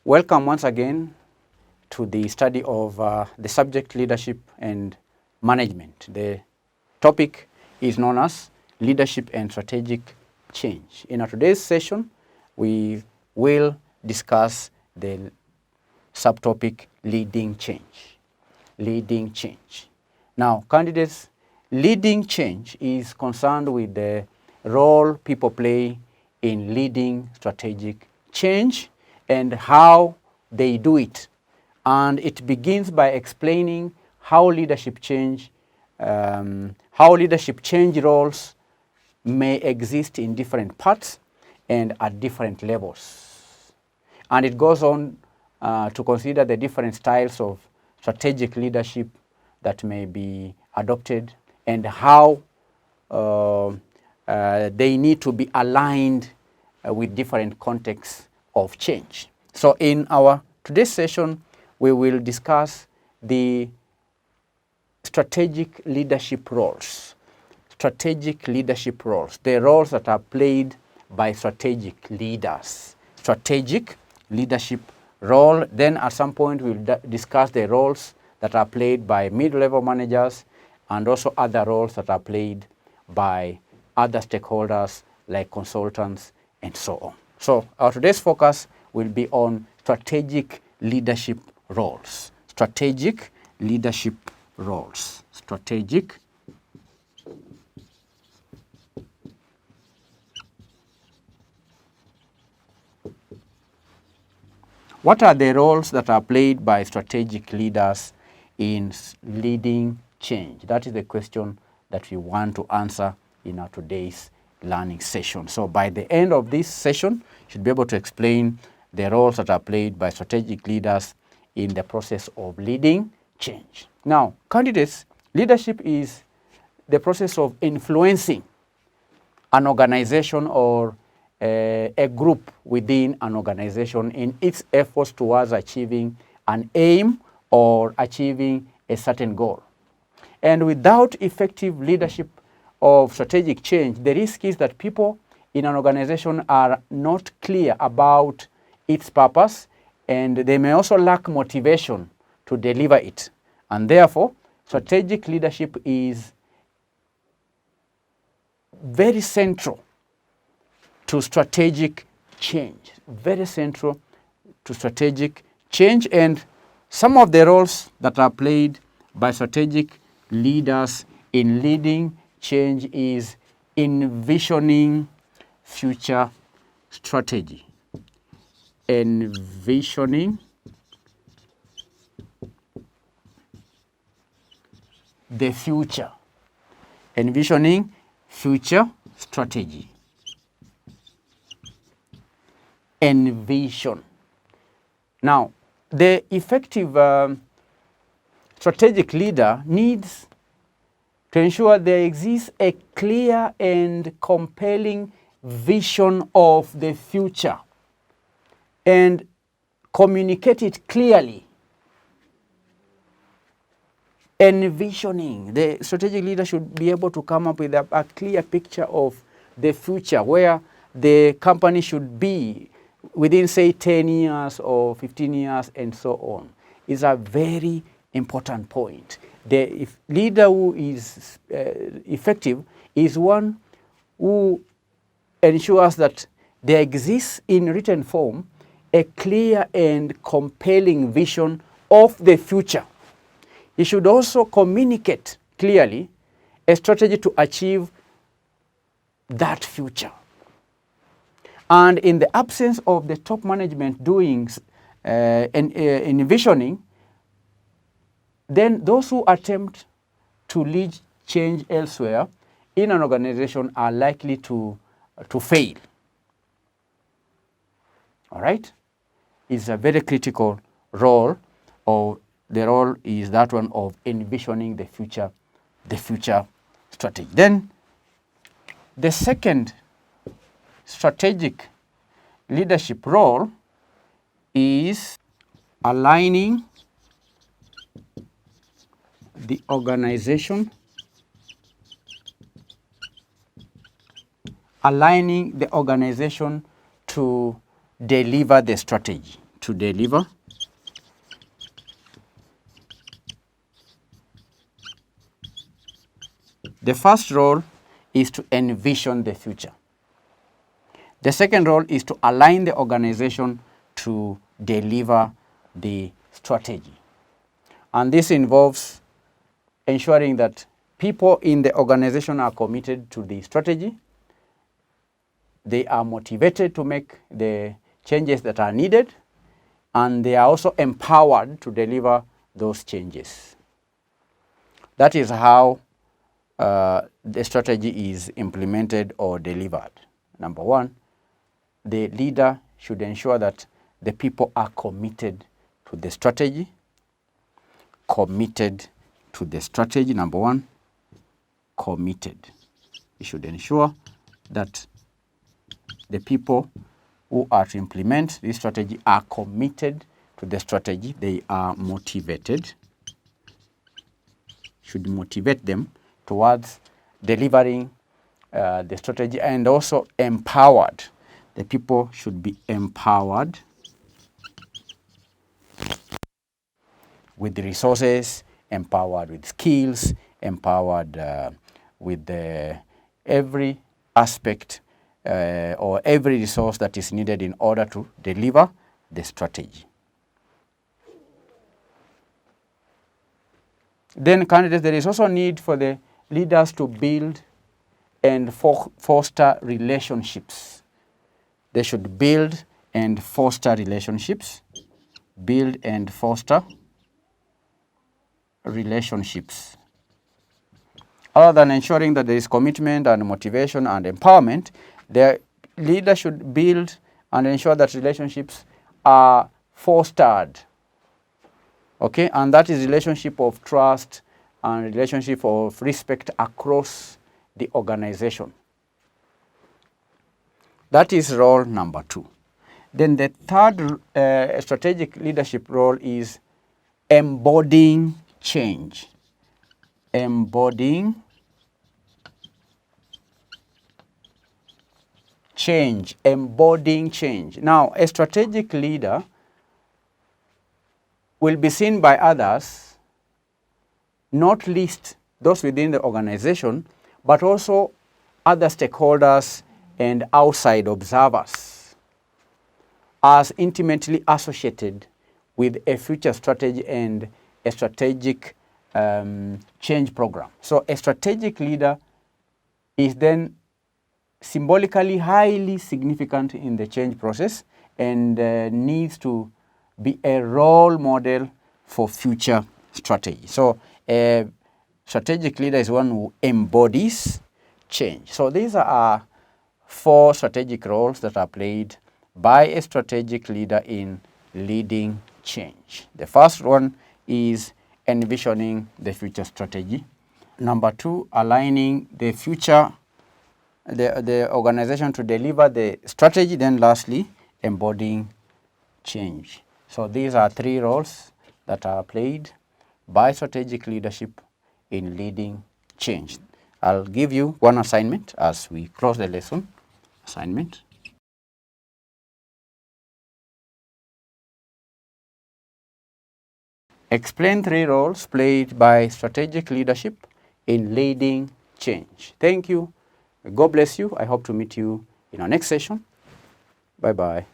Welcome once again to the study of the subject leadership and management. The topic is known as leadership and strategic change. In our today's session, we will discuss the subtopic leading change. Leading change. Now, candidates, leading change is concerned with the role people play in leading strategic change and how they do it. And it begins by explaining how leadership change roles may exist in different parts and at different levels. And it goes on to consider the different styles of strategic leadership that may be adopted and how they need to be aligned with different contexts of change. So in our today's session, we will discuss the strategic leadership roles. Strategic leadership roles, the roles that are played by strategic leaders. Strategic leadership role. Then at some point we'll discuss the roles that are played by mid-level managers and also other roles that are played by other stakeholders like consultants and so on. So our today's focus will be on strategic leadership roles. Strategic leadership roles. Strategic What are the roles that are played by strategic leaders in leading change? That is the question that we want to answer in our today's learning session. So by the end of this session, you should be able to explain the roles that are played by strategic leaders in the process of leading change. Now, candidates, leadership is the process of influencing an organization or a group within an organization in its efforts towards achieving an aim or achieving a certain goal. And without effective leadership of strategic change, the risk is that people in an organization are not clear about its purpose, and they may also lack motivation to deliver it. And therefore, strategic leadership is very central to strategic change. Very central to strategic change. And some of the roles that are played by strategic leaders in leading change is envisioning future strategy. Envisioning the future. Envisioning future strategy. Envision. Now, the effective strategic leader needs to ensure there exists a clear and compelling vision of the future and communicate it clearly. Envisioning. The strategic leader should be able to come up with a clear picture of the future, where the company should be within, say, 10 years or 15 years and so on. Is a very important point. The leader who is effective is one who ensures that there exists in written form a clear and compelling vision of the future. He should also communicate clearly a strategy to achieve that future. And in the absence of the top management doing envisioning, then those who attempt to lead change elsewhere in an organization are likely to fail. All right? It's a very critical role, or the role is that one of envisioning the future strategy. Then the second strategic leadership role is aligning the organization to deliver the strategy. To deliver the first role is to envision the future. The second role is to align the organization to deliver the strategy. And this involves ensuring that people in the organization are committed to the strategy. They are motivated to make the changes that are needed, and they are also empowered to deliver those changes. That is how the strategy is implemented or delivered. Number one, the leader should ensure that the people are committed to the strategy. Committed to the strategy, number one, committed. You should ensure that the people who are to implement this strategy are committed to the strategy. They are motivated. Should motivate them towards delivering the strategy, and also empowered. The people should be empowered with the resources, empowered with skills, empowered with every aspect or every resource that is needed in order to deliver the strategy. Then, candidates, there is also need for the leaders to build and foster relationships. They should build and foster relationships. Build and foster relationships. Other than ensuring that there is commitment and motivation and empowerment, the leader should build and ensure that relationships are fostered. Okay, and that is relationship of trust and relationship of respect across the organization. That is role number 2. Then the third strategic leadership role is embodying change. Embodying change. Embodying change. Now, a strategic leader will be seen by others, not least those within the organization, but also other stakeholders and outside observers, as intimately associated with a future strategy and a strategic change program. So a strategic leader is then symbolically highly significant in the change process and needs to be a role model for future strategy. So a strategic leader is one who embodies change. So these are 4 strategic roles that are played by a strategic leader in leading change. The first one is envisioning the future strategy. Number 2, aligning the future, the organization to deliver the strategy. Then lastly, embodying change. So these are 3 roles that are played by strategic leadership in leading change. I'll give you one assignment as we close the lesson. Assignment. Explain 3 roles played by strategic leadership in leading change. Thank you. God bless you. I hope to meet you in our next session. Bye-bye.